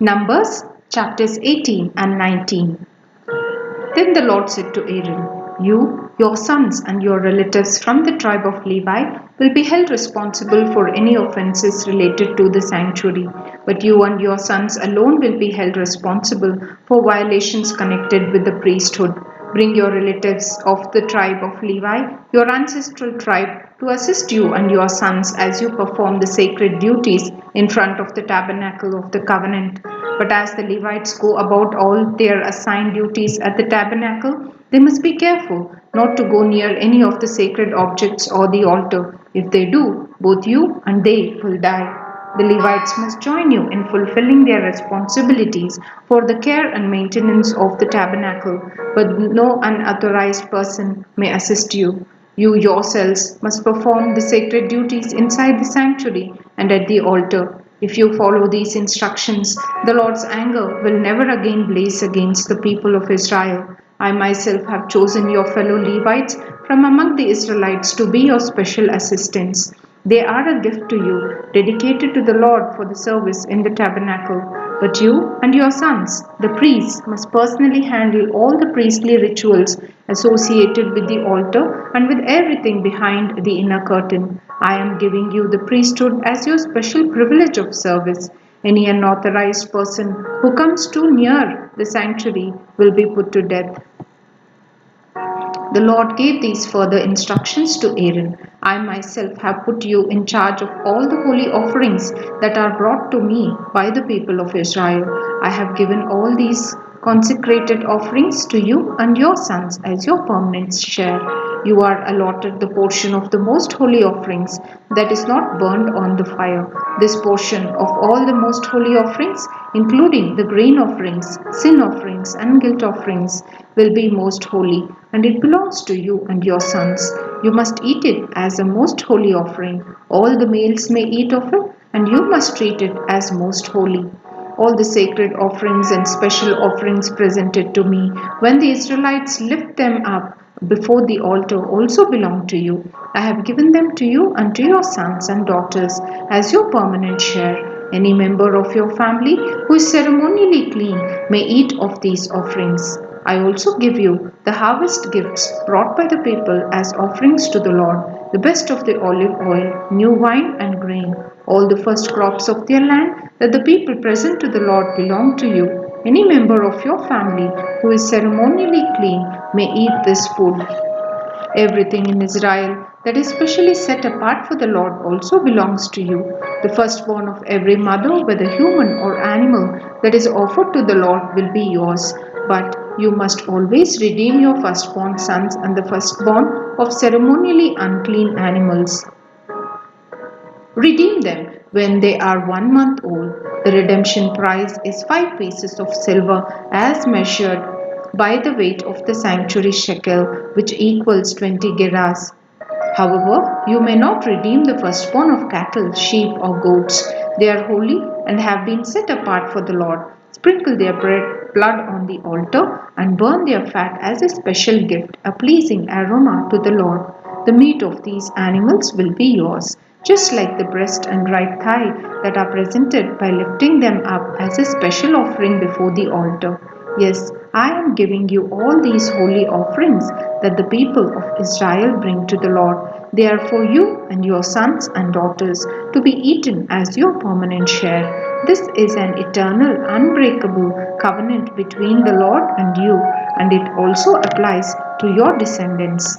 Numbers chapters 18 and 19. Then the Lord said to Aaron, "You, your sons, and your relatives from the tribe of Levi will be held responsible for any offenses related to the sanctuary, but you and your sons alone will be held responsible for violations connected with the priesthood. Bring your relatives of the tribe of Levi, your ancestral tribe, to assist you and your sons as you perform the sacred duties in front of the tabernacle of the covenant. But as the Levites go about all their assigned duties at the tabernacle, they must be careful not to go near any of the sacred objects or the altar. If they do, both you and they will die. The Levites must join you in fulfilling their responsibilities for the care and maintenance of the tabernacle, but no unauthorized person may assist you. You yourselves must perform the sacred duties inside the sanctuary and at the altar. If you follow these instructions, the Lord's anger will never again blaze against the people of Israel. I myself have chosen your fellow Levites from among the Israelites to be your special assistants. They are a gift to you, dedicated to the Lord for the service in the tabernacle. But you and your sons, the priests, must personally handle all the priestly rituals associated with the altar and with everything behind the inner curtain. I am giving you the priesthood as your special privilege of service. Any unauthorized person who comes too near the sanctuary will be put to death. The Lord gave these further instructions to Aaron. I myself have put you in charge of all the holy offerings that are brought to me by the people of Israel. I have given all these consecrated offerings to you and your sons as your permanent share. You are allotted the portion of the most holy offerings that is not burned on the fire. This portion of all the most holy offerings, including the grain offerings, sin offerings, and guilt offerings, will be most holy, and it belongs to you and your sons. You must eat it as a most holy offering. All the males may eat of it, and you must treat it as most holy. All the sacred offerings and special offerings presented to me, when the Israelites lift them up before the altar, also belong to you. I have given them to you and to your sons and daughters as your permanent share. Any member of your family who is ceremonially clean may eat of these offerings. I also give you the harvest gifts brought by the people as offerings to the Lord, the best of the olive oil, new wine, and grain. All the first crops of their land that the people present to the Lord belong to you. Any member of your family who is ceremonially clean may eat this food. Everything in Israel that is specially set apart for the Lord also belongs to you. The firstborn of every mother, whether human or animal, that is offered to the Lord will be yours. But you must always redeem your firstborn sons and the firstborn of ceremonially unclean animals. Redeem them when they are 1 month old. The redemption price is 5 pieces of silver as measured by the weight of the sanctuary shekel, which equals 20 gerahs. However, you may not redeem the firstborn of cattle, sheep, or goats. They are holy and have been set apart for the Lord. Sprinkle their blood on the altar and burn their fat as a special gift, a pleasing aroma to the Lord. The meat of these animals will be yours, just like the breast and right thigh that are presented by lifting them up as a special offering before the altar. Yes, I am giving you all these holy offerings that the people of Israel bring to the Lord. They are for you and your sons and daughters to be eaten as your permanent share. This is an eternal, unbreakable covenant between the Lord and you, and it also applies to your descendants.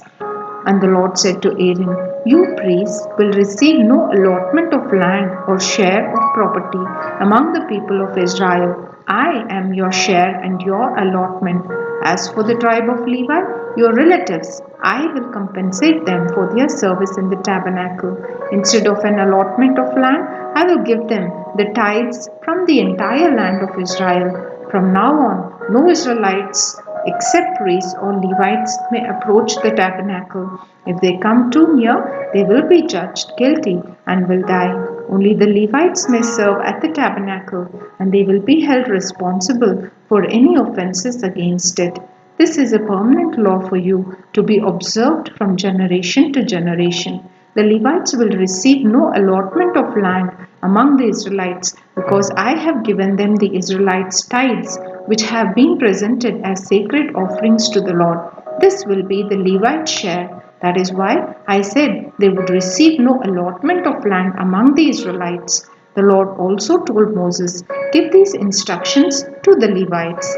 And the Lord said to Aaron, You priests will receive no allotment of land or share of property among the people of Israel. I am your share and your allotment. As for the tribe of Levi, your relatives, I will compensate them for their service in the tabernacle. Instead of an allotment of land, I will give them the tithes from the entire land of Israel. From now on, no Israelites except priests or Levites may approach the tabernacle. If they come too near, they will be judged guilty and will die. Only the Levites may serve at the tabernacle, and they will be held responsible for any offenses against it. This is a permanent law for you to be observed from generation to generation. The Levites will receive no allotment of land among the Israelites, because I have given them the Israelites' tithes, which have been presented as sacred offerings to the Lord. This will be the Levite share. That is why I said they would receive no allotment of land among the Israelites. The Lord also told Moses, "Give these instructions to the Levites.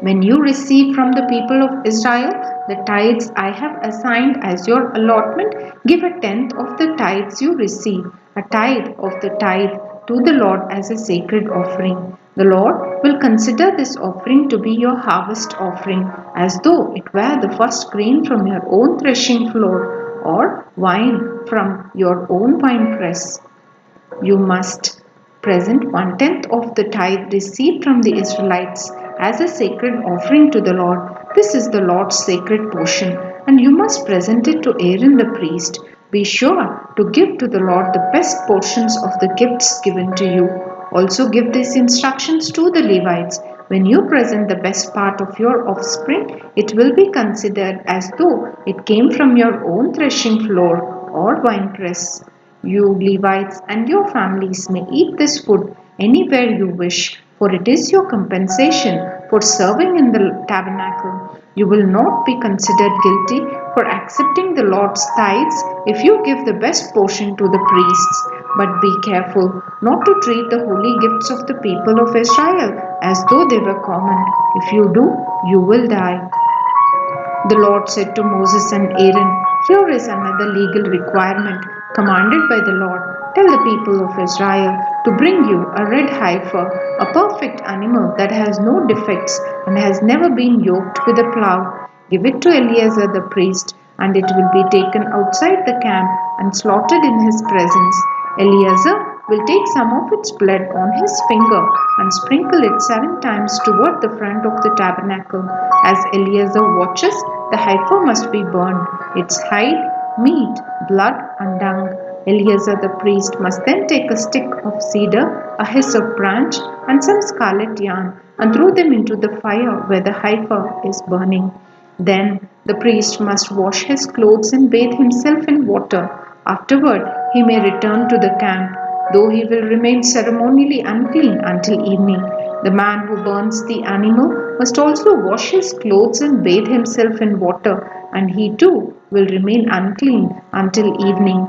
When you receive from the people of Israel the tithes I have assigned as your allotment, give a tenth of the tithes you receive, a tithe of the tithe to the Lord as a sacred offering. The Lord will consider this offering to be your harvest offering, as though it were the first grain from your own threshing floor or wine from your own winepress. You must present 1/10 of the tithe received from the Israelites as a sacred offering to the Lord. This is the Lord's sacred portion, and you must present it to Aaron the priest. Be sure to give to the Lord the best portions of the gifts given to you. Also give these instructions to the Levites. When you present the best part of your offspring, it will be considered as though it came from your own threshing floor or winepress. You Levites and your families may eat this food anywhere you wish, for it is your compensation for serving in the tabernacle. You will not be considered guilty for accepting the Lord's tithes if you give the best portion to the priests. But be careful not to treat the holy gifts of the people of Israel as though they were common. If you do, you will die. The Lord said to Moses and Aaron, "Here is another legal requirement commanded by the Lord. Tell the people of Israel to bring you a red heifer, a perfect animal that has no defects and has never been yoked with a plow. Give it to Eleazar the priest, and it will be taken outside the camp and slaughtered in his presence. Eleazar will take some of its blood on his finger and sprinkle it 7 times toward the front of the tabernacle. As Eleazar watches, the heifer must be burned, its hide, meat, blood, and dung. Eleazar the priest must then take a stick of cedar, a hyssop branch, and some scarlet yarn, and throw them into the fire where the heifer is burning. Then the priest must wash his clothes and bathe himself in water. Afterward, he may return to the camp, though he will remain ceremonially unclean until evening. The man who burns the animal must also wash his clothes and bathe himself in water, and he too will remain unclean until evening.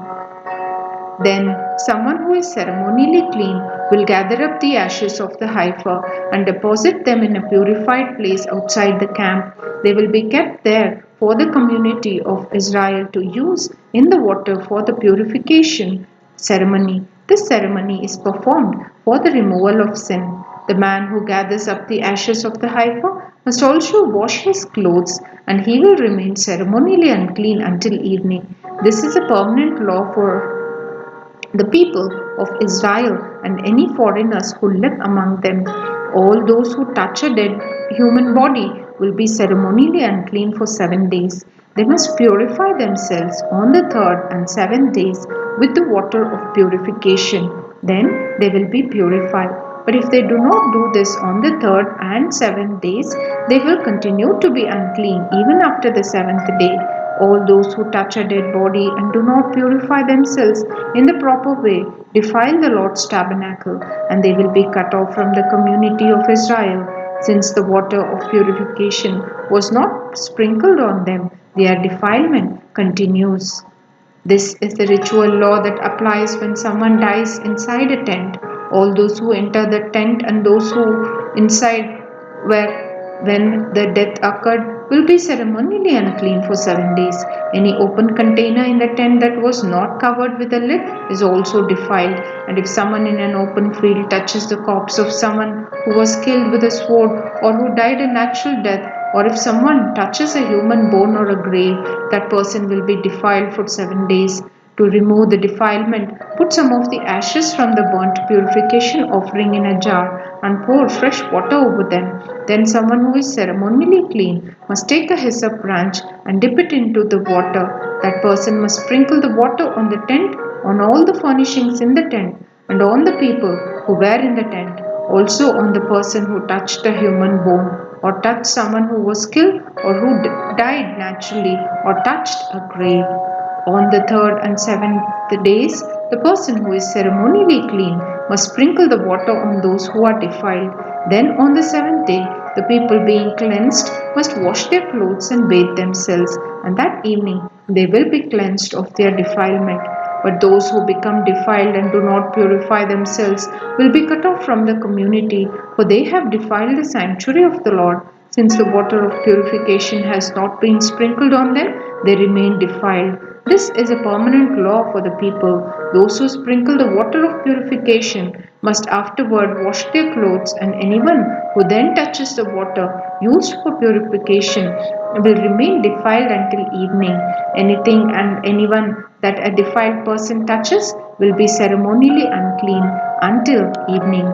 Then someone who is ceremonially clean will gather up the ashes of the heifer and deposit them in a purified place outside the camp. They will be kept there for the community of Israel to use in the water for the purification ceremony. This ceremony is performed for the removal of sin. The man who gathers up the ashes of the heifer must also wash his clothes, and he will remain ceremonially unclean until evening. This is a permanent law for the people of Israel and any foreigners who live among them. All those who touch a dead human body will be ceremonially unclean for 7 days. They must purify themselves on the third and seventh days with the water of purification. Then they will be purified. But if they do not do this on the third and seventh days, they will continue to be unclean even after the seventh day. All those who touch a dead body and do not purify themselves in the proper way defile the Lord's tabernacle, and they will be cut off from the community of Israel. Since the water of purification was not sprinkled on them, their defilement continues. This is the ritual law that applies when someone dies inside a tent. All those who enter the tent and those who inside were when the death occurred will be ceremonially unclean for 7 days. Any open container in the tent that was not covered with a lid is also defiled. And if someone in an open field touches the corpse of someone who was killed with a sword or who died a natural death, or if someone touches a human bone or a grave, that person will be defiled for 7 days. To remove the defilement, put some of the ashes from the burnt purification offering in a jar and pour fresh water over them. Then someone who is ceremonially clean must take a hyssop branch and dip it into the water. That person must sprinkle the water on the tent, on all the furnishings in the tent, and on the people who were in the tent, also on the person who touched a human bone, or touched someone who was killed, or who died naturally, or touched a grave. On the third and seventh days, the person who is ceremonially clean must sprinkle the water on those who are defiled. Then on the seventh day, the people being cleansed must wash their clothes and bathe themselves, and that evening they will be cleansed of their defilement. But those who become defiled and do not purify themselves will be cut off from the community, for they have defiled the sanctuary of the Lord. Since the water of purification has not been sprinkled on them, they remain defiled. This is a permanent law for the people. Those who sprinkle the water of purification must afterward wash their clothes, and anyone who then touches the water used for purification will remain defiled until evening. Anything and anyone that a defiled person touches will be ceremonially unclean until evening.